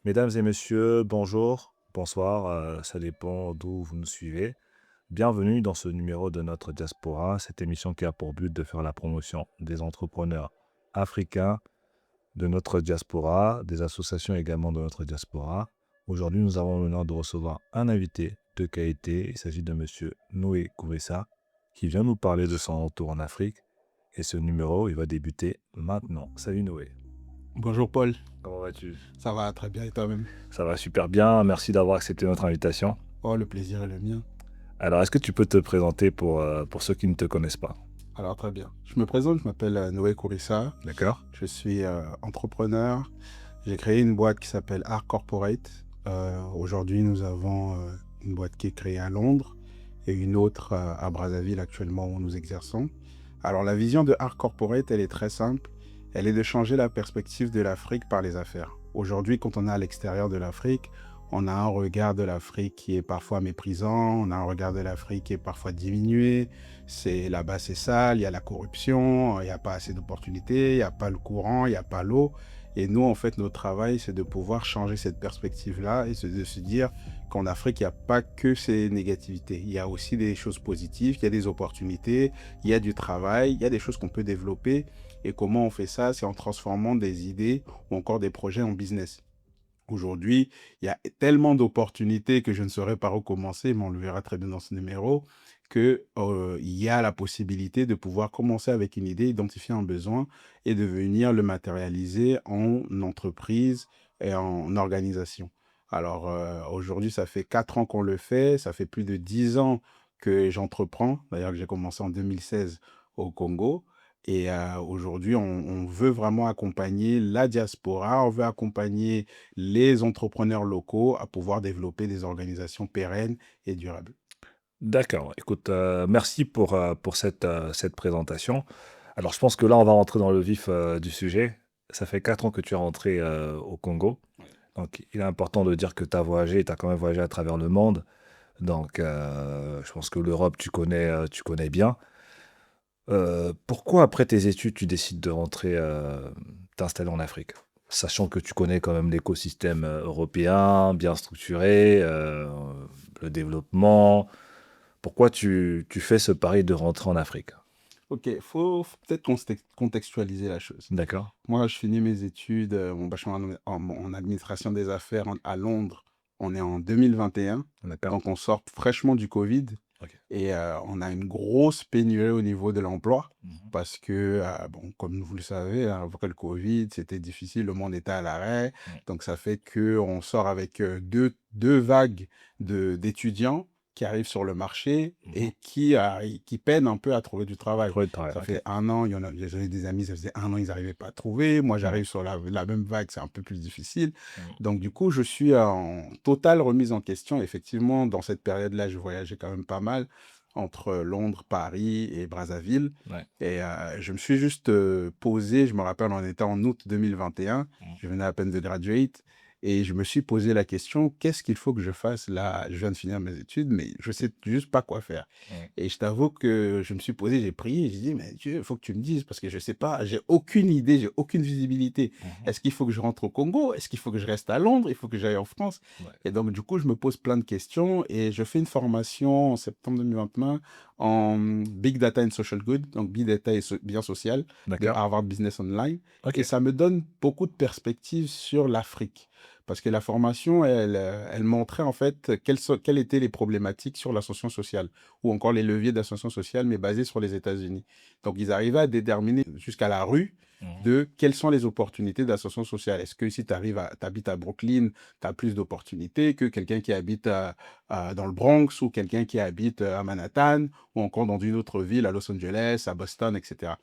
Mesdames et messieurs, bonjour, bonsoir, ça dépend d'où vous nous suivez. Bienvenue dans ce numéro de notre diaspora, cette émission qui a pour but de faire la promotion des entrepreneurs africains de notre diaspora, des associations également de notre diaspora. Aujourd'hui, nous avons l'honneur de recevoir un invité de qualité. Il s'agit de monsieur Noé Kourissa, qui vient nous parler de son retour en Afrique. Et ce numéro, il va débuter maintenant. Salut Noé, Bonjour Paul, comment vas-tu? ça va très bien et toi-même? Ça va super bien, merci d'avoir accepté notre invitation. Oh, le plaisir est le mien. Alors, est-ce que tu peux te présenter pour ceux qui ne te connaissent pas? Alors très bien. Je me présente, je m'appelle Noé Kourissa, D'accord? je suis entrepreneur. J'ai créé une boîte qui s'appelle Arc Corporate. Aujourd'hui, nous avons une boîte qui est créée à Londres et une autre à Brazzaville actuellement où nous exerçons. Alors la vision de Arc Corporate, elle est très simple. Elle est de changer la perspective de l'Afrique par les affaires. Aujourd'hui, quand on est à l'extérieur de l'Afrique, on a un regard de l'Afrique qui est parfois méprisant, on a un regard de l'Afrique qui est parfois diminué. C'est là-bas, c'est sale, il y a la corruption, il n'y a pas assez d'opportunités, il n'y a pas le courant, il n'y a pas l'eau. Et nous, en fait, notre travail, c'est de pouvoir changer cette perspective-là et de se dire qu'en Afrique, il n'y a pas que ces négativités. Il y a aussi des choses positives, il y a des opportunités, il y a du travail, il y a des choses qu'on peut développer. Et comment on fait ça? C'est en transformant des idées ou encore des projets en business. Aujourd'hui, il y a tellement d'opportunités que je ne saurais par où commencer, mais on le verra très bien dans ce numéro, que, il y a la possibilité de pouvoir commencer avec une idée, identifier un besoin et de venir le matérialiser en entreprise et en organisation. Alors, aujourd'hui, ça fait 4 ans qu'on le fait, ça fait plus de 10 ans que j'entreprends. D'ailleurs, j'ai commencé en 2016 au Congo et aujourd'hui, on veut vraiment accompagner la diaspora, on veut accompagner les entrepreneurs locaux à pouvoir développer des organisations pérennes et durables. D'accord. Écoute, merci pour cette présentation. Alors, je pense que là, on va rentrer dans le vif du sujet. Ça fait 4 ans que tu es rentré au Congo. Donc, il est important de dire que tu as voyagé, tu as quand même voyagé à travers le monde. Donc, je pense que l'Europe, tu connais bien. Pourquoi, après tes études, tu décides de rentrer t'installer en Afrique? Sachant que tu connais quand même l'écosystème européen, bien structuré, le développement. Pourquoi tu fais ce pari de rentrer en Afrique? Ok, faut peut-être contextualiser la chose. D'accord? Moi, je finis mes études, mon bachelor en administration des affaires à Londres. On est en 2021, D'accord? donc on sort fraîchement du Covid Ok. et on a une grosse pénurie au niveau de l'emploi Mhm. parce que, bon, comme vous le savez, hein, après le Covid, c'était difficile, le monde était à l'arrêt. Ouais. Donc ça fait qu'on sort avec deux vagues d'étudiants qui arrivent sur le marché Mhm. et qui peinent un peu à trouver du travail. Trouver le travail, Ça ok. fait un an, j'avais des amis, ça faisait un an, ils n'arrivaient pas à trouver. Moi, Ouais. j'arrive sur la même vague, c'est un peu plus difficile. Mhm. Donc, du coup, je suis en totale remise en question. Effectivement, dans cette période-là, je voyageais quand même pas mal entre Londres, Paris et Brazzaville. Ouais. Et je me suis juste posé, je me rappelle, on était en août 2021, Mhm. je venais à peine de graduate, et je me suis posé la question, qu'est-ce qu'il faut que je fasse là? Je viens de finir mes études, mais je sais juste pas quoi faire. Ouais. Et je t'avoue que je me suis posé, j'ai prié, j'ai dit, mais Dieu, il faut que tu me dises, parce que je sais pas, j'ai aucune idée, j'ai aucune visibilité. Mhm. Est-ce qu'il faut que je rentre au Congo? Est-ce qu'il faut que je reste à Londres? Il faut que j'aille en France? Ouais. Et donc, du coup, je me pose plein de questions et je fais une formation en septembre 2021 en Big Data and Social Good, donc Big Data et bien social, de D'accord? Harvard Business Online. Ok. Et ça me donne beaucoup de perspectives sur l'Afrique. Parce que la formation, elle montrait en fait quelles étaient les problématiques sur l'ascension sociale, ou encore les leviers d'ascension sociale, mais basés sur les États-Unis. Donc, ils arrivaient à déterminer jusqu'à la rue Mhm. de quelles sont les opportunités d'ascension sociale. Est-ce que si tu habites à Brooklyn, tu as plus d'opportunités que quelqu'un qui habite dans le Bronx ou quelqu'un qui habite à Manhattan ou encore dans une autre ville, à Los Angeles, à Boston, etc.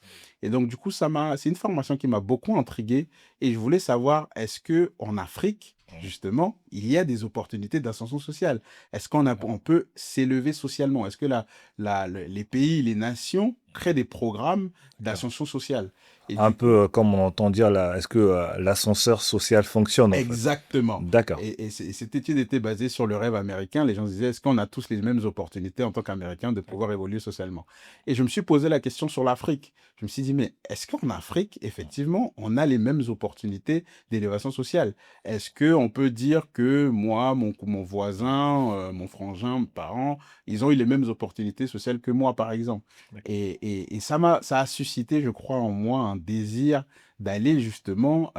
Et donc, du coup, c'est une formation qui m'a beaucoup intrigué et je voulais savoir, est-ce que en Afrique, Mhm. justement, il y a des opportunités d'ascension sociale? Est-ce qu'on Ouais. peut s'élever socialement? Est-ce que les pays, les nations crée des programmes D'accord. d'ascension sociale. Et Un du peu coup, comme on entend dire là, est-ce que l'ascenseur social fonctionne en fait? exactement. D'accord. Et cette étude était basée sur le rêve américain. Les gens se disaient, est-ce qu'on a tous les mêmes opportunités en tant qu'Américains de pouvoir évoluer socialement? Et je me suis posé la question sur l'Afrique. Je me suis dit, mais est-ce qu'en Afrique, effectivement, on a les mêmes opportunités d'élévation sociale? Est-ce qu'on peut dire que moi, mon voisin, mon frangin, mes parents, ils ont eu les mêmes opportunités sociales que moi, par exemple? D'accord. Et ça a suscité, je crois, en moi un désir d'aller justement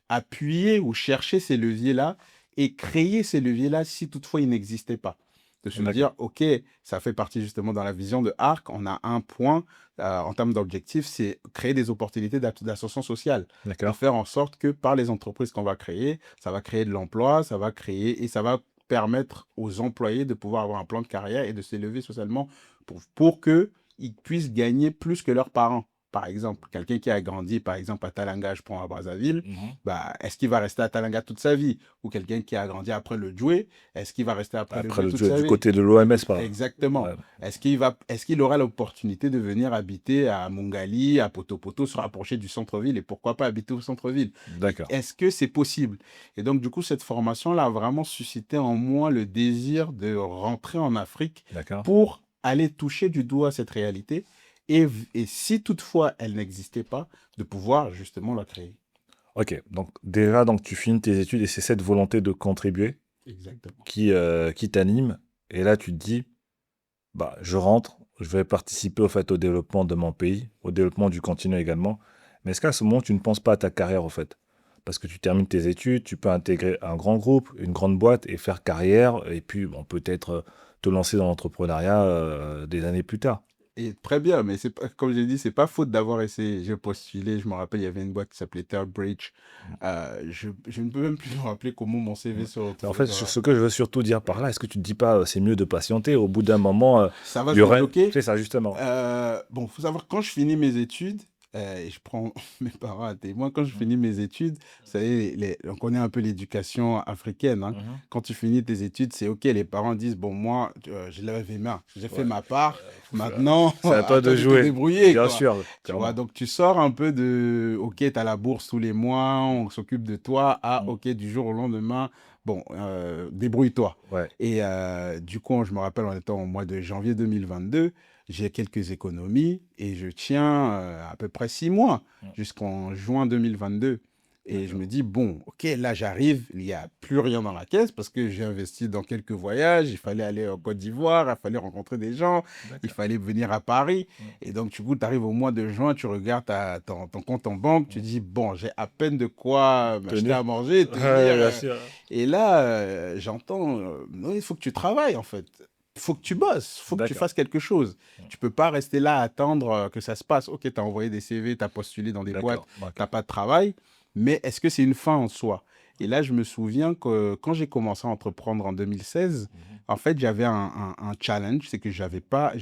appuyer ou chercher ces leviers-là et créer ces leviers-là si toutefois ils n'existaient pas. De se D'accord. dire, OK, ça fait partie justement dans la vision de ARC, on a un point en termes d'objectif, c'est créer des opportunités d'ascension sociale, de D'accord. faire en sorte que par les entreprises qu'on va créer, ça va créer de l'emploi, ça va créer et ça va permettre aux employés de pouvoir avoir un plan de carrière et de s'élever socialement pour qu'ils puissent gagner plus que leurs parents. Par exemple, quelqu'un qui a grandi, par exemple, à Talanga, je prends à Brazzaville, Mhm. bah, est-ce qu'il va rester à Talanga toute sa vie? Ou quelqu'un qui a grandi après le Djoué, est-ce qu'il va rester après le Après Djoué toute sa du vie? côté de l'OMS, par là. Exactement. Ouais. Est-ce qu'il aura l'opportunité de venir habiter à Mongali, à Potopoto, se rapprocher du centre-ville et pourquoi pas habiter au centre-ville? Et D'accord. est-ce que c'est possible? Et donc, du coup, cette formation-là a vraiment suscité en moi le désir de rentrer en Afrique D'accord. pour aller toucher du doigt cette réalité et si toutefois elle n'existait pas, de pouvoir justement la créer. Ok. Donc déjà, donc tu finis tes études et c'est cette volonté de contribuer Exactement. qui t'anime. Et là, tu te dis, bah, je rentre, je vais participer au fait au développement de mon pays, au développement du continent également. Mais est-ce qu'à ce moment, tu ne penses pas à ta carrière au fait? Parce que tu termines tes études, tu peux intégrer un grand groupe, une grande boîte et faire carrière, et puis bon, peut-être te lancer dans l'entrepreneuriat des années plus tard. Et très bien, mais c'est pas, comme j'ai dit, c'est pas faute d'avoir essayé. J'ai postulé, je me rappelle, il y avait une boîte qui s'appelait Third Bridge. Je ne peux même plus me rappeler comment mon Mm. CV se Mais en retrouvait fait, sur. ce que je veux surtout dire par là, est-ce que tu te dis pas, c'est mieux de patienter, au bout d'un moment, Ça va il se y aurait... débloquer. C'est ça, justement. Bon, faut savoir, quand je finis mes études, et je prends mes parents à témoin, quand je Mhm. finis mes études, vous savez, on connaît un peu l'éducation africaine, hein. Mhm. Quand tu finis tes études, c'est OK, les parents disent, bon, moi, je lève les mains, j'ai fait Ouais. ma part, Faut faire- maintenant, C'est à à toi toi de de te jouer, débrouiller, bien quoi. sûr, Tu vois, clairement. donc tu sors un peu de, OK, tu as la bourse tous les mois, on s'occupe de toi, à, Mm. OK, du jour au lendemain, bon, débrouille-toi. Ouais, Et du coup, je me rappelle, en étant au mois de janvier 2022, j'ai quelques économies et je tiens à peu près 6 mois Mm. jusqu'en juin 2022. Et je me D'accord, dis, bon, OK, là j'arrive, il n'y a plus rien dans la caisse parce que j'ai investi dans quelques voyages, il fallait aller en Côte d'Ivoire, il fallait rencontrer des gens, il d'accord. fallait venir à Paris. Mm. Et donc, du coup, tu arrives au mois de juin, tu regardes ton compte en banque, tu Mm. dis, bon, j'ai à peine de quoi m'acheter Tenir. à manger, Ouais, tenir. bien sûr. Et là, j'entends, non, il faut que tu travailles en fait. Il faut que tu bosses, il faut que tu D'accord. fasses quelque chose. Mm. Tu peux pas rester là à attendre que ça se passe. Ok, tu as envoyé des CV, tu as postulé dans des boîtes, D'accord, tu n'as d'accord. pas de travail, mais est-ce que c'est une fin en soi? Et là, je me souviens que quand j'ai commencé à entreprendre en 2016, Mhm. en fait, j'avais un challenge, c'est que j'avais pas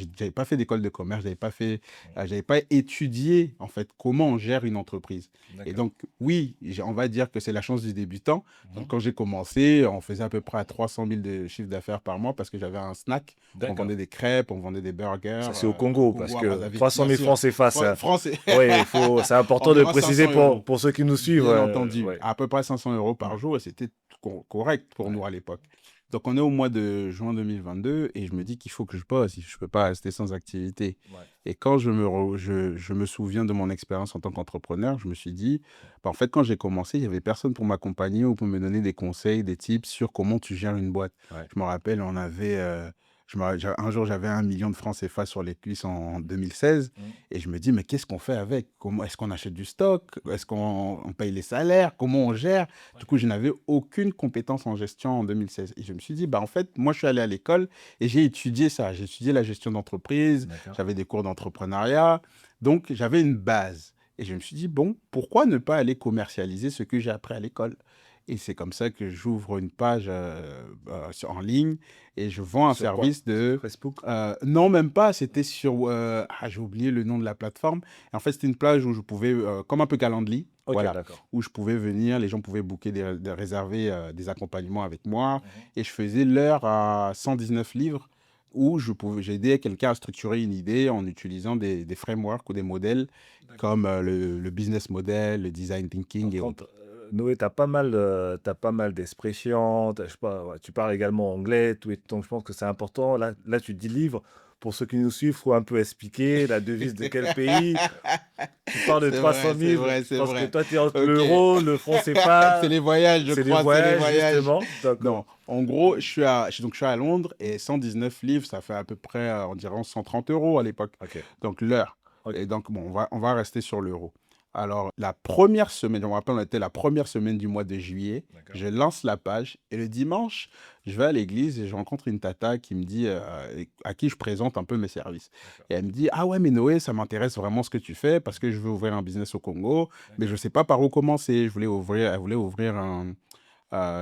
fait d'école de commerce, j'avais pas étudié en fait comment on gère une entreprise. Et D'accord. donc, oui, on va dire que c'est la chance du débutant. Donc, Mhm. quand j'ai commencé, on faisait à peu près à 300 000 de chiffre d'affaires par mois parce que j'avais un snack. On vendait D'accord. des crêpes, on vendait des burgers Ça, c'est au au Congo, parce Congo, à que Brazzaville. 300 Bien 000 sûr, francs CFA, ça... français, Oui, c'est important de environ préciser 500 euros. pour ceux qui nous suivent. Bien entendu, Ouais. à peu près 500 euros par Mm. jour et c'était correct pour Ouais. nous à l'époque. Donc, on est au mois de juin 2022 et je me dis qu'il faut que je bosse, je ne peux pas rester sans activité. Ouais. Et quand je me souviens de mon expérience en tant qu'entrepreneur, je me suis dit, bah, en fait, quand j'ai commencé, il n'y avait personne pour m'accompagner ou pour me donner des conseils, des tips sur comment tu gères une boîte. Ouais. Je me rappelle, un jour, j'avais 1 million de francs CFA sur les cuisses en 2016 Mm. et je me dis, mais qu'est-ce qu'on fait avec? Comment, est-ce qu'on achète du stock? Est-ce qu'on paye les salaires? Comment on gère? Du coup, je n'avais aucune compétence en gestion en 2016. Et je me suis dit, bah, en fait, moi, je suis allé à l'école et j'ai étudié ça. J'ai étudié la gestion d'entreprise, D'accord. j'avais des cours d'entrepreneuriat. Donc, j'avais une base. Et je me suis dit, bon, pourquoi ne pas aller commercialiser ce que j'ai appris à l'école? Et c'est comme ça que j'ouvre une page en ligne et je vends un Sur quoi? service Sur de... Facebook? non, même pas, c'était sur... j'ai oublié le nom de la plateforme. Et en fait, c'était une plage où je pouvais, comme un peu Calendly, Ok, voilà, d'accord. où je pouvais venir, les gens pouvaient booker, réserver des accompagnements avec moi. Mhm. Et je faisais l'heure à 119 livres où j'ai aidé quelqu'un à structurer une idée en utilisant des frameworks ou des modèles D'accord. comme le business model, le design Par thinking et contre, autres. Noé, tu as pas mal d'expressions, je sais pas, ouais, tu parles également anglais, tout et donc je pense que c'est important. Là, tu dis livre. Pour ceux qui nous suivent, faut un peu expliquer la devise de quel pays. Tu parles de C'est trois cent vrai, c'est mille. vrai, Je c'est pense que vrai. toi, tu es entre Ok. l'euro, le franc C'est CFA, les voyages, je c'est les crois, c'est les voyages, voyages. justement. Non, D'accord. en gros, donc je suis à Londres et 119 livres, ça fait à peu près environ 130 euros à l'époque. OK. Donc l'heure. OK. Et donc, bon, on va rester sur l'euro. Alors, la première semaine, je me rappelle, on était la première semaine du mois de juillet. D'accord. Je lance la page et le dimanche, je vais à l'église et je rencontre une tata qui me dit, à qui je présente un peu mes services. D'accord. Et elle me dit, ah ouais, mais Noé, ça m'intéresse vraiment ce que tu fais parce que je veux ouvrir un business au Congo, mais je D'accord. ne sais pas par où commencer. Elle voulait ouvrir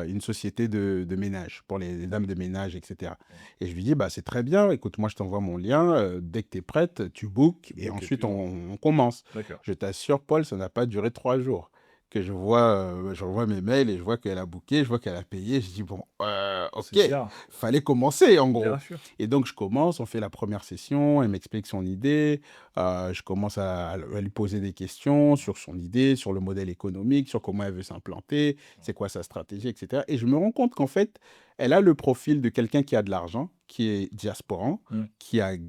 une société de ménage pour les dames de ménage, etc. Mmh. Et je lui dis, bah, c'est très bien, écoute, moi je t'envoie mon lien, dès que tu es prête, tu bookes Tu et bookes et ensuite puis on on commence. d'accord. Je t'assure, Paul, ça n'a pas duré 3 jours. Que je vois mes mails et je vois qu'elle a booké, je vois qu'elle a payé. Je dis, bon, ok, C'est bien, fallait commencer en bien gros. sûr. Et donc je commence, on fait la première session, elle m'explique son idée, je commence à lui poser des questions sur son idée, sur le modèle économique, sur comment elle veut s'implanter, c'est quoi sa stratégie, etc. Et je me rends compte qu'en fait, elle a le profil de quelqu'un qui a de l'argent, qui est diasporan, Mmh.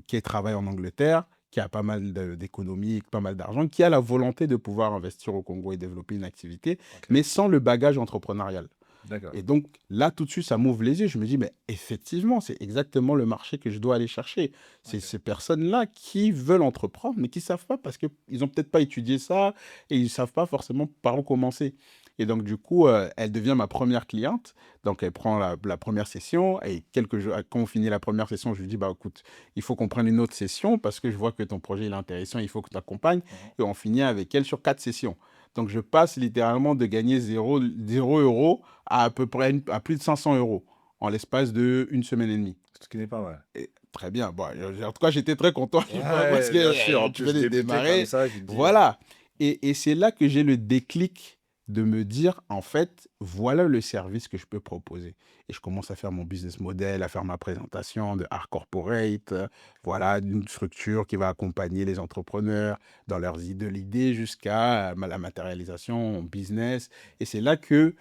qui travaille en Angleterre, qui a pas mal d'économies, pas mal d'argent, qui a la volonté de pouvoir investir au Congo et développer une activité, OK. mais sans le bagage entrepreneurial. D'accord. Et donc là, tout de suite, ça m'ouvre les yeux. Je me dis, mais effectivement, c'est exactement le marché que je dois aller chercher. C'est OK. ces personnes-là qui veulent entreprendre, mais qui ne savent pas parce qu'ils n'ont peut-être pas étudié ça et ils ne savent pas forcément par où commencer. Et donc, du coup, elle devient ma première cliente. Donc, elle prend la première session et quelques jours, quand on finit la première session, je lui dis, bah écoute, il faut qu'on prenne une autre session parce que je vois que ton projet il est intéressant, il faut que tu accompagnes. Mmh. Et on finit avec elle sur 4 sessions. Donc, je passe littéralement de gagner 0 euros à peu près à plus de 500 euros en l'espace de une semaine et demie. Ce qui n'est pas mal. Et très bien. Bon, en tout cas, j'étais très content parce Ouais, que bien sûr. En tu plus, venais de débuter comme démarrer. ça, tu te dis, Voilà. Et c'est là que j'ai le déclic de me dire, en fait, voilà le service que je peux proposer. Et je commence à faire mon business model, à faire ma présentation de Art Corporate, voilà, d'une structure qui va accompagner les entrepreneurs dans leurs idées, de l'idée jusqu'à la matérialisation en business. Et c'est là que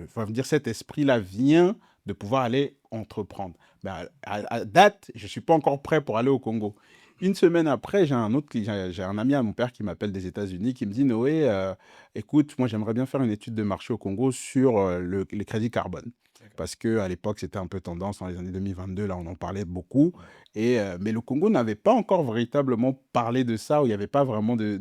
enfin, dire, cet esprit-là vient de pouvoir aller entreprendre. Mais à date, je ne suis pas encore prêt pour aller au Congo. Une semaine après, j'ai un ami à mon père qui m'appelle des États-Unis qui me dit, Noé, écoute, moi j'aimerais bien faire une étude de marché au Congo sur les crédits carbone. d'accord. Parce qu'à l'époque, c'était un peu tendance dans les années 2022, là on en parlait beaucoup. Ouais. Mais le Congo n'avait pas encore véritablement parlé de ça, où il n'y avait pas vraiment de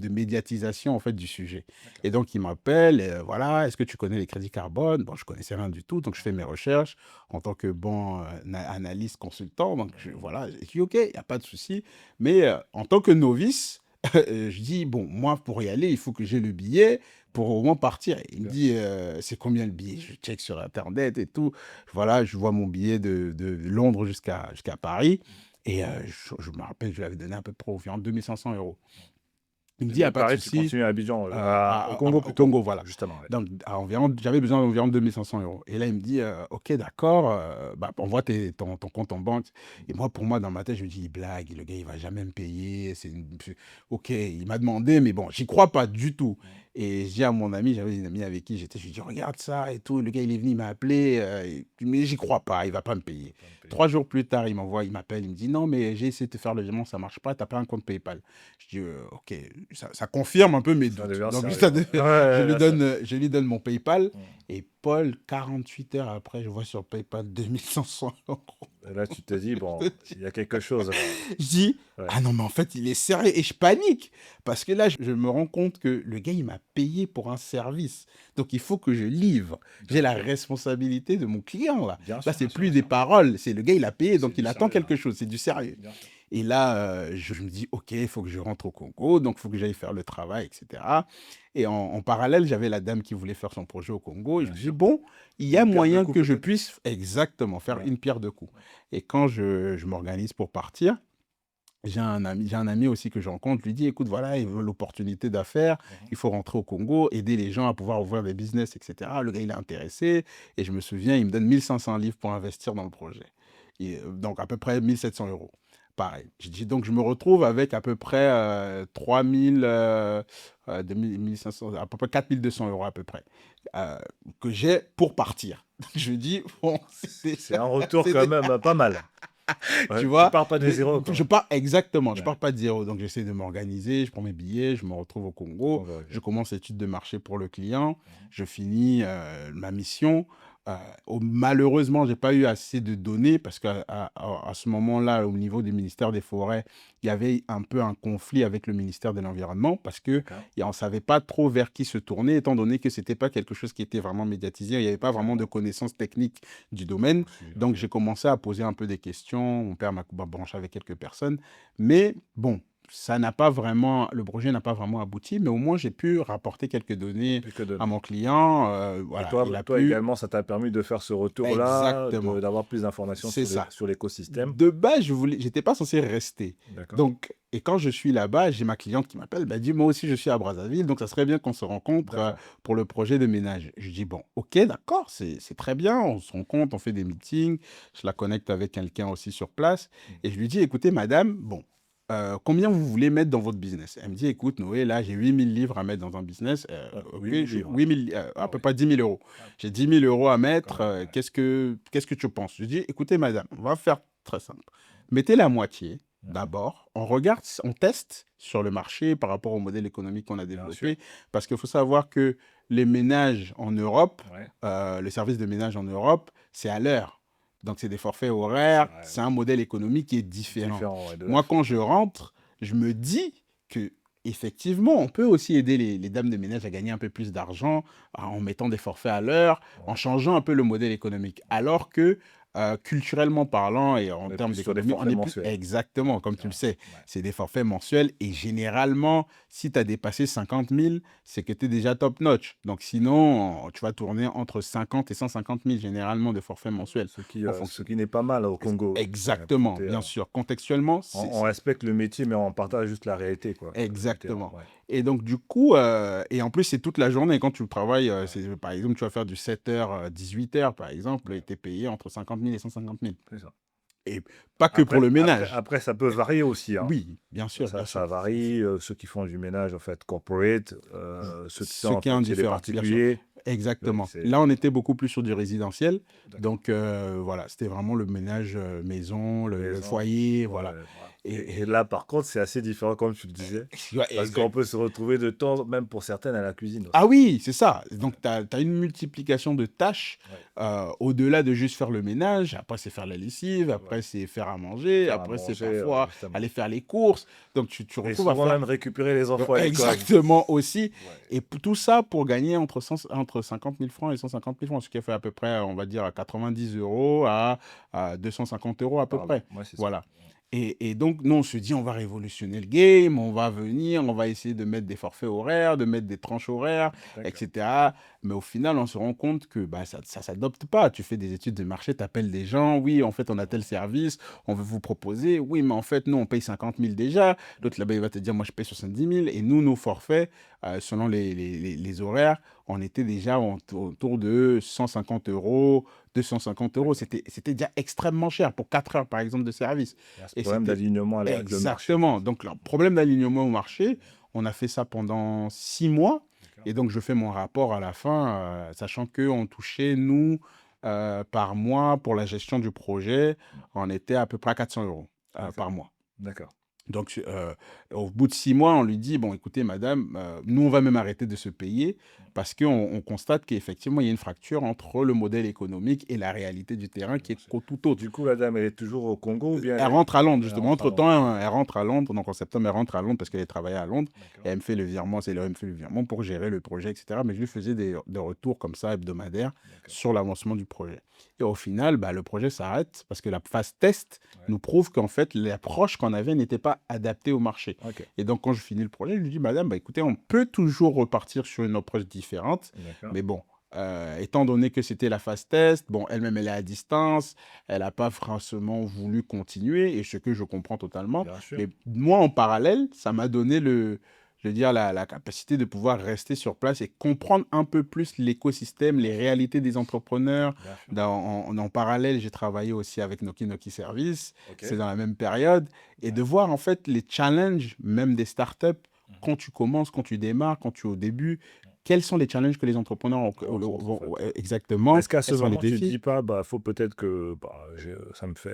médiatisation en fait du sujet. D'accord. Et donc il m'appelle, voilà, est-ce que tu connais les crédits carbone? Bon, je connaissais rien du tout, donc je fais mes recherches en tant que bon analyste consultant. Donc voilà, je dis ok, il n'y a pas de souci. Mais en tant que novice, je dis, bon, moi, pour y aller, il faut que j'ai le billet pour au moins partir. Il me Bien dit, sûr. c'est combien le billet? Je check sur Internet et tout. Voilà, je vois mon billet de Londres jusqu'à Paris. Et je me rappelle, je lui avais donné à peu près environ 2500 euros. Il me Et dit, il n'y a de pas de Paris, tu souci. continues à Abidjan, au Congo Au plutôt, Congo, voilà. justement, ouais. Donc, j'avais besoin d'environ 2500 euros. Et là, il me dit, OK, d'accord, bah, envoie ton compte en banque. Et moi, pour moi, dans ma tête, je me dis, il blague, le gars, il va jamais me payer. OK, il m'a demandé, mais bon, j'y crois pas du tout. Mmh. Et je dis à mon ami, j'avais une amie avec qui j'étais, je lui dis, regarde ça et tout. Le gars, il est venu, il m'a appelé, mais j'y crois pas, il va pas me Il va payer. pas me payer. 3 jours plus tard, il m'appelle, il me dit, non, mais j'ai essayé de te faire le virement, ça marche pas, t'as pas un compte PayPal. Je dis, OK, ça confirme un peu mes Ça doutes. devient Donc, sérieux, ouais. Ouais, là, ça je lui donne mon PayPal. mmh. Et Paul, 48 heures après, je vois sur PayPal 2500 euros. Et là, tu te dis: «Bon, il y a quelque chose là». Je dis, Ouais, ah non, mais en fait, il est sérieux. Et je panique. Parce que là, je me rends compte que le gars, il m'a payé pour un service. Donc, il faut que je livre. J'ai bien la sûr, responsabilité de mon client, là. Là, c'est bien sûr, plus bien des sûr. paroles. C'est le gars, il a payé, C'est donc du il attend sérieux, quelque hein. chose. C'est du sérieux. Bien sûr. Et là, je me dis, OK, il faut que je rentre au Congo, donc il faut que j'aille faire le travail, etc. Et en parallèle, j'avais la dame qui voulait faire son projet au Congo. Et je Bien me dis, sûr. bon, il y a Une pierre deux moyen coups que je peut-être? puisse exactement faire Ouais, une pierre deux coups. ouais. Et quand je m'organise pour partir, j'ai un ami aussi que je rencontre, je lui dis, écoute, voilà, il veut l'opportunité d'affaires, Mmh. il faut rentrer au Congo, aider les gens à pouvoir ouvrir des business, etc. Le gars, il est intéressé. Et je me souviens, il me donne 1500 livres pour investir dans le projet. Donc à peu près 1700 euros. Pareil. Donc je me retrouve avec à peu près 3000, 2500, à peu près 4200 euros à peu près, euh, que j'ai pour partir. Je dis, bon, c'est C'est déjà, un retour c'est quand déjà- même pas mal. tu Ouais, tu vois, pars pas de zéro, je quoi. pars exactement, je Ouais, pars pas de zéro. Donc j'essaie de m'organiser, je prends mes billets, je me retrouve au au Congo, Congo, ok. je commence l'étude de marché pour le client, Mhm. je finis ma mission. Malheureusement, j'ai pas eu assez de données parce qu'à ce moment-là, au niveau du ministère des Forêts, il y avait un peu un conflit avec le ministère de l'Environnement parce que D'accord, on ne savait pas trop vers qui se tourner, étant donné que c'était pas quelque chose qui était vraiment médiatisé, il n'y avait pas vraiment de d'accord. connaissances techniques du domaine. Donc, Ok. j'ai commencé à poser un peu des questions. Mon père m'a branché avec quelques personnes. Mais bon, ça n'a pas vraiment, le projet n'a pas vraiment abouti, mais au moins j'ai pu rapporter quelques données Plus que à donner. mon client. Et Voilà, il toi, a toi pu. également, ça t'a permis de faire ce retour-là, Exactement, d'avoir plus d'informations c'est ça. sur l'écosystème. De base, j'étais pas censé rester. D'accord. Donc, et quand je suis là-bas, j'ai ma cliente qui m'appelle, elle dit, moi aussi je suis à Brazzaville, donc ça serait bien qu'on se rencontre D'accord. pour le projet de ménage. Je dis, bon, ok, d'accord, c'est très bien, on se rencontre, on fait des meetings, je la connecte avec quelqu'un aussi sur place, Mhm. et je lui dis, écoutez, madame, bon, combien vous voulez mettre dans votre business? Elle me dit, écoute, Noé, là, j'ai 8000 livres à mettre dans un business. Ok, 8000 livres. 8000, à Ah peu oui. près 10 000 euros. Ah, J'ai 10 000 euros à quand mettre. même, ouais. Qu'est-ce que tu penses? Je dis, écoutez, madame, on va faire très simple. Mettez la moitié Mhm. d'abord. On regarde, on teste sur le marché par rapport au modèle économique qu'on a Bien sûr. développé. Parce qu'il faut savoir que les ménages en Europe, Ouais. le service de ménage en Europe, c'est à l'heure. Donc, c'est des forfaits C'est horaires. vrai, C'est un modèle économique qui est différent. différent, ouais, de Moi, quand l'Afrique, je ouais. rentre, je me dis que effectivement, on peut aussi aider les dames de ménage à gagner un peu plus d'argent en mettant des forfaits à l'heure, en Ouais. changeant un peu le modèle économique. Alors que, culturellement parlant et On en est termes plus sur des d'économie, on forfaits est plus mensuels. Ouais, exactement, comme tu le clairement. sais, Ouais. c'est des forfaits mensuels et généralement, si tu as dépassé 50 000, c'est que tu es déjà top notch. Donc sinon, tu vas tourner entre 50 et 150 000 généralement de forfaits mensuels en Ce fonction. qui n'est pas mal au Congo. Ouais, Exactement, bien sûr. Contextuellement, on respecte le métier, mais on partage juste la réalité, quoi, du terrain. exactement. Ouais. Et donc, du coup, et en plus, c'est toute la journée. Quand tu travailles, Ouais. par exemple, tu vas faire du 7h, 18h, par exemple, et Ouais. tu es payé entre 50 000 et 150 000. C'est ça. Et pas que pour le ménage. Après, ça peut varier aussi, hein. Oui, bien sûr, bien sûr. Ça varie. Ceux qui font du ménage, en fait, corporate, ceux qui sont, Ce en qui est fait, chez les indifférent, bien sûr. particuliers. Exactement. C'est... Là, on était beaucoup plus sur du résidentiel. D'accord. Donc, voilà, c'était vraiment le ménage maison, le Maison. foyer, Ouais, voilà. voilà. Et Et, là, par contre, c'est assez différent, comme tu le disais. ouais, Parce qu'on peut se retrouver de temps, même pour certaines, à la cuisine Ah aussi. oui, c'est ça. Ouais. Donc, tu as une multiplication de tâches Ouais. au-delà de juste faire le ménage. Après, c'est faire la lessive. Ouais. Après, c'est faire à manger. Faire à Après, c'est manger, parfois justement. aller faire les courses. Donc, tu Et retrouves à souvent faire même récupérer les enfants à l'école. exactement aussi. Ouais. Et tout ça pour gagner entre 50 000 francs et 150 000 francs, ce qui fait à peu près, on va dire, à 90 euros à 250 euros à peu Par là. près. Moi, c'est ça. Voilà. Et donc, nous, on se dit, on va révolutionner le game, on va venir, on va essayer de mettre des forfaits horaires, de mettre des tranches horaires, D'accord. etc. Mais au final, on se rend compte que bah, ça ne s'adopte pas. Tu fais des études de marché, tu appelles des gens, oui, en fait, on a tel service, on veut vous proposer, oui, mais en fait, nous, on paye 50 000 déjà. L'autre là-bas, il va te dire, moi, je paye 70 000. Et nous, nos forfaits, selon les horaires, on était déjà autour de 150 euros, 250 euros. D'accord. C'était déjà extrêmement cher pour 4 heures, par exemple, de service. Il y a ce Et problème c'était d'alignement avec le marché, en exactement. fait. Donc, le problème d'alignement au marché, on a fait ça pendant 6 mois. D'accord. Et donc, je fais mon rapport à la fin, sachant qu'on touchait, nous, par mois, pour la gestion du projet, on était à peu près à 400 euros D'accord. par mois. D'accord. Donc, au bout de 6 mois, on lui dit, bon, écoutez, madame, nous, on va même arrêter de se payer parce qu'on constate qu'effectivement, il y a une fracture entre le modèle économique et la réalité du terrain qui est tout autre. Du coup, la dame, elle est toujours au Congo ou bien Elle rentre à Londres, elle justement. rentre à Londres? Entre-temps, elle rentre à Londres. Donc, en septembre, elle rentre à Londres parce qu'elle travaillait à Londres. Et D'accord. elle me fait le virement, c'est elle me fait le virement pour gérer le projet, etc. Mais je lui faisais des retours comme ça, hebdomadaires, D'accord. sur l'avancement du projet. Et au final, bah, le projet s'arrête parce que la phase test Ouais. nous prouve qu'en fait, l'approche qu'on avait n'était pas adaptée au marché. Ok. Et donc, quand je finis le projet, je lui dis, madame, bah, écoutez, on peut toujours repartir sur une approche différente. D'accord. Mais bon, étant donné que c'était la phase test, bon, elle-même, elle est à distance, elle n'a pas forcément voulu continuer, et ce que je comprends totalement. Bien sûr. Mais moi, en parallèle, ça m'a donné Je veux dire, la capacité de pouvoir rester sur place et comprendre un peu plus l'écosystème, les réalités des entrepreneurs. Bien sûr. En parallèle, j'ai travaillé aussi avec Noki Noki Service. Ok. C'est dans la même période. Et de Ouais. voir en fait les challenges, même des startups, Mhm. quand tu commences, quand tu démarres, quand tu es au début, quels sont les challenges que les entrepreneurs Rencontre, en fait. ouais, exactement, Est-ce qu'à ce quels sont les moment, tu te défis. dis pas, bah, faut peut-être que, bah,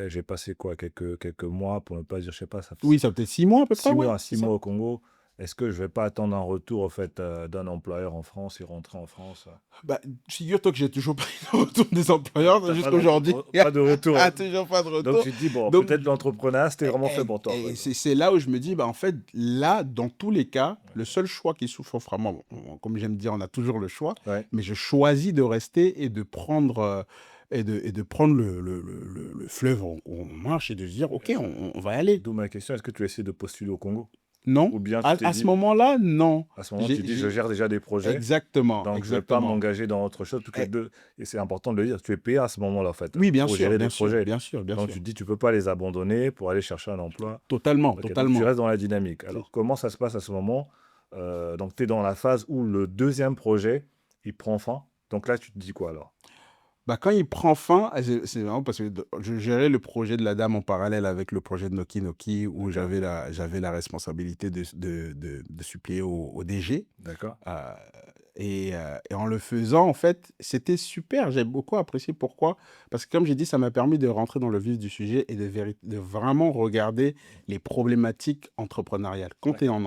j'ai passé quoi, quelques mois, pour ne pas dire, je sais pas, ça fait Oui, ça peut-être 6 mois à peu près, ouais, c'est six ça. mois au Congo. Est-ce que je vais pas attendre un retour, en fait, d'un employeur en France et rentrer en France? Bah, figure-toi que j'ai toujours pas eu de retour des T'as employeurs t'as pas, jusqu'à aujourd'hui. pas de retour. Toujours pas de Donc retour. tu te dis, bon, Donc, peut-être l'entrepreneuriat, c'était vraiment fait pour toi, en fait. c'est là où je me dis, bah, en fait, là, dans tous les cas, le Ok. seul choix qui souffre vraiment, comme j'aime dire, on a toujours le choix, Ouais. mais je choisis de rester et de prendre, et de prendre le fleuve en marche et de se dire, OK, Bien sûr. on va y aller. D'où ma question, est-ce que tu essaies de postuler au Congo? Non, Ou bien tu t'es à ce dit, moment-là, non. à ce moment, tu dis, je gère déjà des projets, Exactement, donc je vais pas exactement. m'engager dans autre chose, toutes les Eh, deux. Et c'est important de le dire, tu es payé à ce moment-là, en fait, oui, bien pour sûr, gérer des bien sûr, projets. bien sûr, bien Donc tu sûr. te dis, tu peux pas les abandonner pour aller chercher un emploi. Totalement, Ok, donc tu totalement. restes dans la dynamique. Alors, comment ça se passe à ce moment? Donc tu es dans la phase où le deuxième projet, il prend fin. Donc là, tu te dis quoi alors? Bah, quand il prend fin, c'est marrant parce que je gérais le projet de la dame en parallèle avec le projet de Noki Noki où D'accord, j'avais la responsabilité de suppléer au DG. d'accord, euh, et en le faisant, en fait, c'était super. J'ai beaucoup apprécié. Pourquoi? Parce que, comme j'ai dit, ça m'a permis de rentrer dans le vif du sujet et de vraiment regarder les problématiques entrepreneuriales. Quand tu es d'accord,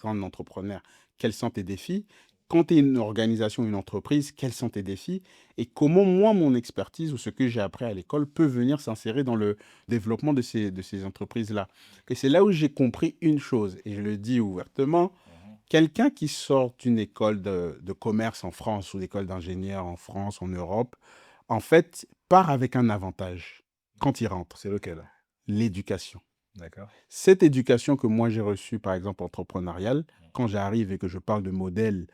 en entrepreneur, quels sont tes défis? Quand tu es une organisation, une entreprise, quels sont tes défis? Et comment moi, mon expertise ou ce que j'ai appris à l'école peut venir s'insérer dans le développement de ces entreprises-là. Et c'est là où j'ai compris une chose, et je le dis ouvertement, mhm, quelqu'un qui sort d'une école de commerce en France ou d'école d'ingénieur en France, en Europe, en fait, part avec un avantage quand il rentre, c'est lequel? l'éducation. D'accord. Cette éducation que moi j'ai reçue, par exemple, entrepreneuriale, quand j'arrive et que je parle de modèles,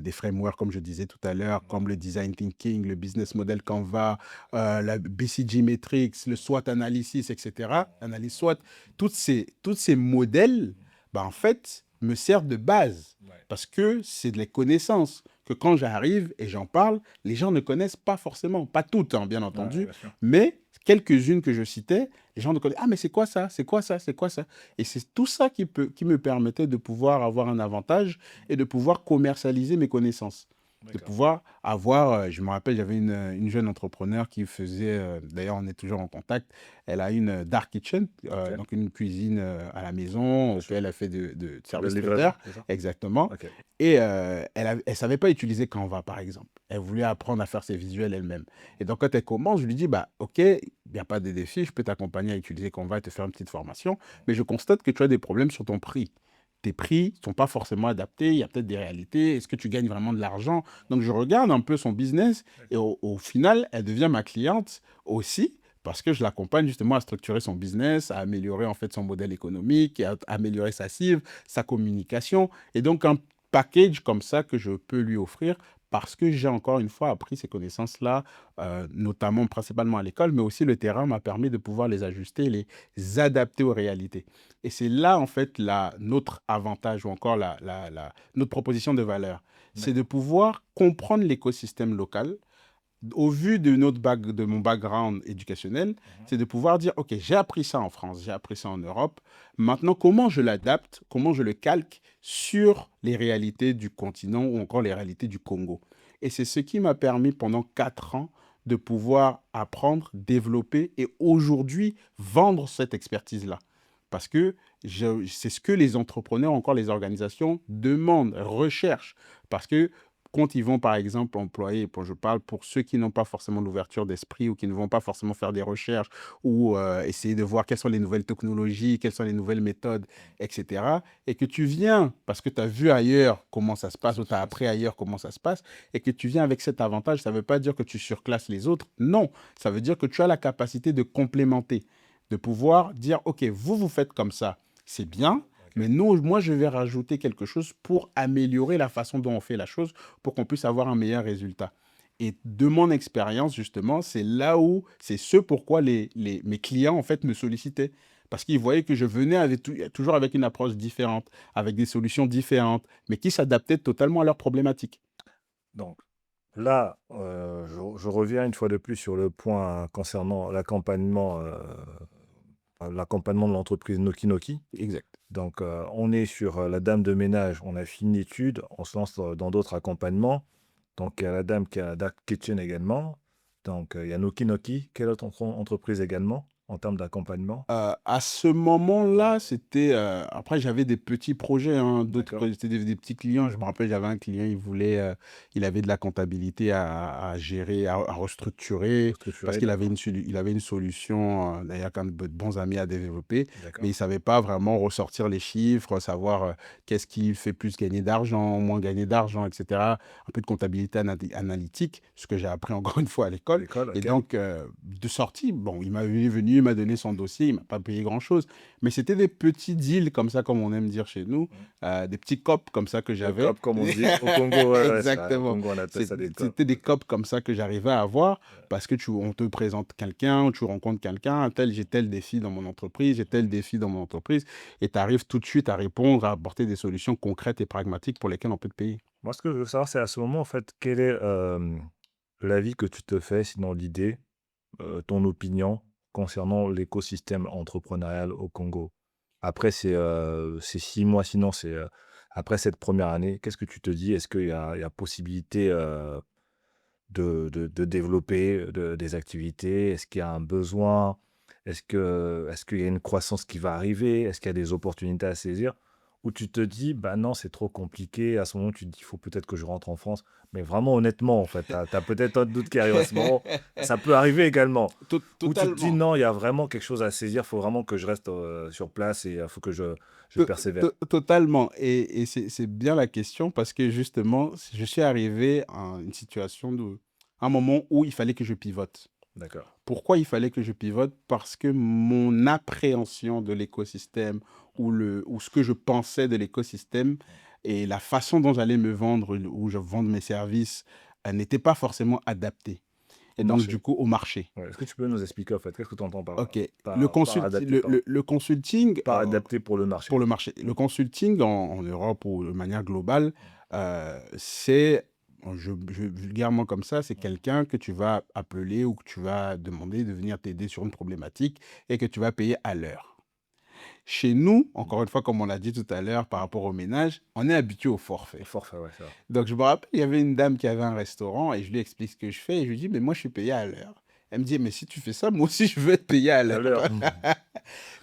des frameworks, comme je disais tout à l'heure, comme le design thinking, le business model Canva, la BCG Metrics, le SWOT analysis, etc., analyse SWOT, tous ces modèles, bah, en fait, me servent de base Ouais. parce que c'est de les connaissances que quand j'arrive et j'en parle, les gens ne connaissent pas forcément, pas toutes, hein, bien Ouais, entendu, bien sûr. mais quelques-unes que je citais, les gens ne connaissent. Ah, mais c'est quoi ça? C'est quoi ça? C'est quoi ça? Et c'est tout ça qui me permettait de pouvoir avoir un avantage et de pouvoir commercialiser mes connaissances. De D'accord. pouvoir avoir, je me rappelle, j'avais une jeune entrepreneur qui faisait, d'ailleurs on est toujours en contact, elle a une dark kitchen, Ok, donc une cuisine à la maison, bien sûr. auquel elle fait de De service livraison, traiteur, c'est ça? exactement. Ok. Et elle savait pas utiliser Canva, par exemple. Elle voulait apprendre à faire ses visuels elle-même. Et donc, quand elle commence, je lui dis, bah, OK, il n'y a pas de défi, je peux t'accompagner à utiliser Canva et te faire une petite formation, mais je constate que tu as des problèmes sur ton prix. Tes prix ne sont pas forcément adaptés, il y a peut-être des réalités, est-ce que tu gagnes vraiment de l'argent? Donc, je regarde un peu son business et D'accord. au final, elle devient ma cliente aussi parce que je l'accompagne justement à structurer son business, à améliorer en fait son modèle économique, et à améliorer sa cible, sa communication. Et donc, un package comme ça que je peux lui offrir parce que j'ai encore une fois appris ces connaissances-là, notamment principalement à l'école, mais aussi le terrain m'a permis de pouvoir les ajuster, les adapter aux réalités. Et c'est là, en fait, notre avantage ou encore notre proposition de valeur. C'est de D'accord. pouvoir comprendre l'écosystème local, au vu de mon background éducationnel, Mhm. c'est de pouvoir dire, OK, j'ai appris ça en France, j'ai appris ça en Europe. Maintenant, comment je l'adapte, comment je le calque sur les réalités du continent ou encore les réalités du Congo. Et c'est ce qui m'a permis pendant 4 ans de pouvoir apprendre, développer et aujourd'hui vendre cette expertise-là. Parce que c'est ce que les entrepreneurs, encore les organisations demandent, recherchent. Parce que quand ils vont, par exemple, employer, je parle pour ceux qui n'ont pas forcément l'ouverture d'esprit ou qui ne vont pas forcément faire des recherches ou essayer de voir quelles sont les nouvelles technologies, quelles sont les nouvelles méthodes, etc. Et que tu viens, parce que tu as vu ailleurs comment ça se passe Ça ou tu se as passe. appris ailleurs comment ça se passe, et que tu viens avec cet avantage, ça ne veut pas dire que tu surclasses les autres. Non, ça veut dire que tu as la capacité de complémenter, de pouvoir dire, OK, vous faites comme ça, c'est bien, mais Ok. nous, moi, je vais rajouter quelque chose pour améliorer la façon dont on fait la chose pour qu'on puisse avoir un meilleur résultat. Et de mon expérience, justement, c'est là où, c'est ce pourquoi mes clients, en fait, me sollicitaient. parce qu'ils voyaient que je venais toujours avec une approche différente, avec des solutions différentes, mais qui s'adaptaient totalement à leurs problématiques. Donc là, je reviens une fois de plus sur le point concernant l'accompagnement de l'entreprise Noki Noki. Exact. Donc, on est sur la dame de ménage, on a fini l'étude, on se lance dans d'autres accompagnements. Donc, il y a la dame qui a Dark Kitchen également. Donc, il y a Noki Noki. Quelle autre entreprise également en termes d'accompagnement? À ce moment-là, c'était, après j'avais des petits projets, hein, d'autres D'accord. c'était des petits clients. Je me rappelle, j'avais un client, il avait de la comptabilité à gérer, à restructurer parce Structuré, qu'il avait d'accord. il avait une solution, d'ailleurs qu'un de bons amis a développé, mais D'accord. il savait pas vraiment ressortir les chiffres, savoir, qu'est-ce qui fait plus gagner d'argent, moins gagner d'argent et cetera. Un peu de comptabilité analytique, ce que j'ai appris encore une fois à À l'école. l'école, Et ok. donc, de sortie, bon, il m'a donné son dossier, il m'a pas payé grand-chose. Mais c'était des petits deals comme ça, comme on aime dire chez nous, Mm. des petits COP comme ça que Le j'avais. COP, comme on dit au Congo, ouais, ouais, c'est vrai. Au Exactement. Congo, on appelle ça des COP. C'était des D'accord. COP comme ça que j'arrivais à avoir parce que on te présente quelqu'un, tu rencontres quelqu'un, j'ai tel défi dans mon entreprise, j'ai tel défi dans mon entreprise, et tu arrives tout de suite à répondre, à apporter des solutions concrètes et pragmatiques pour lesquelles on peut te payer. Moi, ce que je veux savoir, c'est à ce moment, en fait, quel est l'avis que tu te fais, sinon l'idée, ton opinion concernant l'écosystème entrepreneurial au Congo. Après ces 6 mois, sinon après cette première année, qu'est-ce que tu te dis? Est-ce qu'il y a possibilité, de développer, des activités? Est-ce qu'il y a un besoin? Est-ce qu'il y a une croissance qui va arriver? Est-ce qu'il y a des opportunités à saisir? Ou tu te dis: «Bah, non, c'est trop compliqué». À ce moment, tu te dis: «Il faut peut-être que je rentre en France». Mais vraiment honnêtement, en fait, tu as peut-être un doute qui arrive à ce moment. Ça peut arriver également. Ou tu te dis: Totalement. «Non, il y a vraiment quelque chose à saisir, il faut vraiment que je reste, sur place et il faut que je persévère». Totalement. Et c'est bien la question parce que justement, je suis arrivé à une situation un moment où il fallait que je pivote. D'accord. Pourquoi il fallait que je pivote? Parce que mon appréhension de l'écosystème ou ce que je pensais de l'écosystème et la façon dont j'allais me vendre, où je vends mes services, n'était pas forcément adaptée. Au Et donc, du marché. coup, au marché. Ouais. Est-ce que tu peux nous expliquer, en fait, qu'est-ce que tu entends OK. par adapté, pardon? Le consulting, Par adapté pour le marché. pour le marché. Mmh. Le consulting en Europe ou de manière globale, c'est, vulgairement comme ça, c'est Mmh. quelqu'un que tu vas appeler ou que tu vas demander de venir t'aider sur une problématique et que tu vas payer à l'heure. Chez nous, Mmh. encore une fois, comme on l'a dit tout à l'heure par Mmh. rapport au ménage, on est habitué au Au forfait. forfait, ouais, c'est vrai. Donc je me rappelle, il y avait une dame qui avait un restaurant et je lui explique ce que je fais et je lui dis: «Mais moi, je suis payé à l'heure». Elle me dit: «Mais si tu fais ça, moi aussi, je veux être payé à À l'heure». l'heure.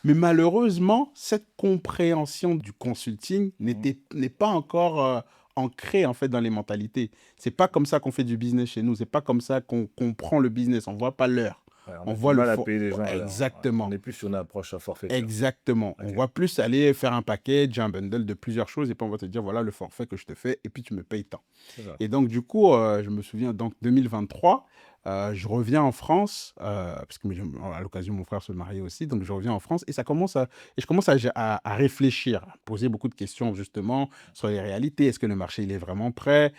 Mais malheureusement, cette compréhension du consulting Mmh. n'est pas encore, ancrée, en fait, dans les mentalités. C'est pas comme ça qu'on fait du business chez nous, c'est pas comme ça qu'on comprend le business. On voit pas l'heure, Ouais, on on a du voit le mal à for payer les gens à l'heure. Ouais. On exactement, est plus sur une approche forfaitaire. exactement. On OK, voit plus aller faire un package, un bundle de plusieurs choses et puis on va te dire: «Voilà le forfait que je te fais et puis tu me payes tant». c'est ça. Et donc du coup, je me souviens donc 2023, je reviens en France, parce que à l'occasion mon frère se mariait aussi, donc je reviens en France et je commence à réfléchir, à poser beaucoup de questions justement sur les réalités. Est-ce que le marché il est vraiment prêt?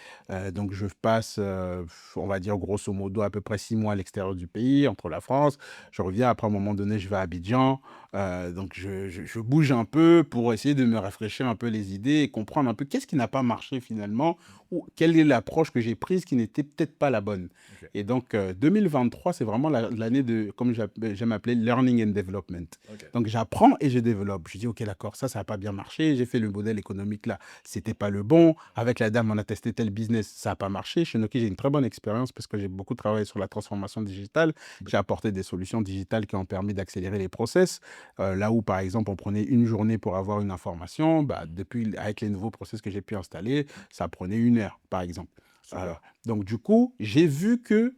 Donc je passe, on va dire grosso modo à peu près 6 mois à l'extérieur du pays, entre la France. Je reviens, après à un moment donné, je vais à Abidjan, donc je bouge un peu pour essayer de me rafraîchir un peu les idées et comprendre un peu qu'est-ce qui n'a pas marché finalement ou quelle est l'approche que j'ai prise qui n'était peut-être pas la bonne. OK, Et donc, 2023, c'est vraiment l'année de, comme j'aime appeler, learning and development. OK. Donc, j'apprends et je développe. Je dis, OK, d'accord, ça n'a pas bien marché. J'ai fait le modèle économique là, c'était pas le bon. Avec la dame, on a testé tel business, ça n'a pas marché. Chez Nokia, j'ai une très bonne expérience parce que j'ai beaucoup travaillé sur la transformation digitale. J'ai apporté des solutions digitales qui ont permis d'accélérer les process. Là où, par exemple, on prenait une journée pour avoir une information, bah, depuis, avec les nouveaux process que j'ai pu installer, ça prenait 1 heure, par exemple. Super. Donc du coup, j'ai vu que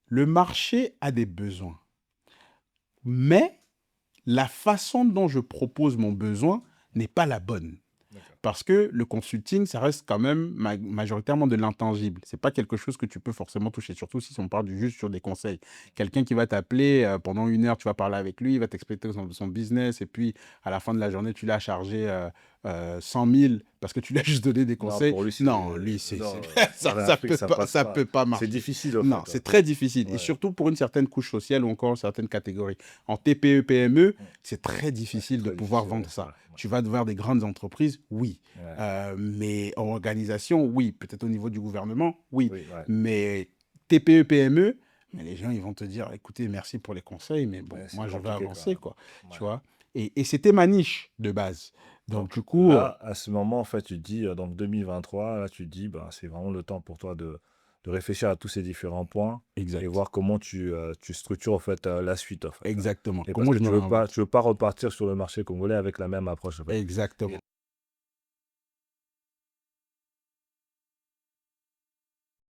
le marché a des besoins, mais la façon dont je propose mon besoin n'est pas la bonne. D'accord. Parce que le consulting, ça reste quand même majoritairement de l'intangible. C'est pas quelque chose que tu peux forcément toucher, surtout si on parle juste sur des conseils. Quelqu'un qui va t'appeler pendant 1 heure, tu vas parler avec lui, il va t'expliquer son business, et puis à la fin de la journée, tu l'as chargé 100 000 parce que tu lui as juste donné des Non, conseils. pour lui, c'est... Non, lui, Non, ça, en ça Afrique, peut ça pas, passe ça pas. peut pas C'est marcher. difficile, en Non, fait. c'est très difficile. Et Ouais. surtout pour une certaine couche sociale ou encore une certaine catégorie. En TPE, PME, c'est très Ouais, c'est difficile de très pouvoir difficile, ouais. vendre ça. Ouais, ouais. Tu vas devoir des grandes entreprises, oui. Ouais. Mais en organisation, oui. Peut-être au niveau du gouvernement, oui. Oui, ouais. Mais TPE, PME, mais les gens, ils vont te dire, écoutez, merci pour les conseils, mais bon, Mais c'est moi, je vais compliqué quand avancer, même. quoi. Tu Ouais. vois. Et c'était ma niche de base. Donc, Donc du coup, là, à ce moment, en fait, tu te dis, donc 2023, là, tu te dis, bah, c'est vraiment le temps pour toi de réfléchir à tous ces différents points et exact. voir comment tu structures, en fait, la suite, en fait. Exactement. Et parce Comment que je me tu veux réinvente? pas repartir sur le marché congolais avec la même approche, en fait. Et Exactement.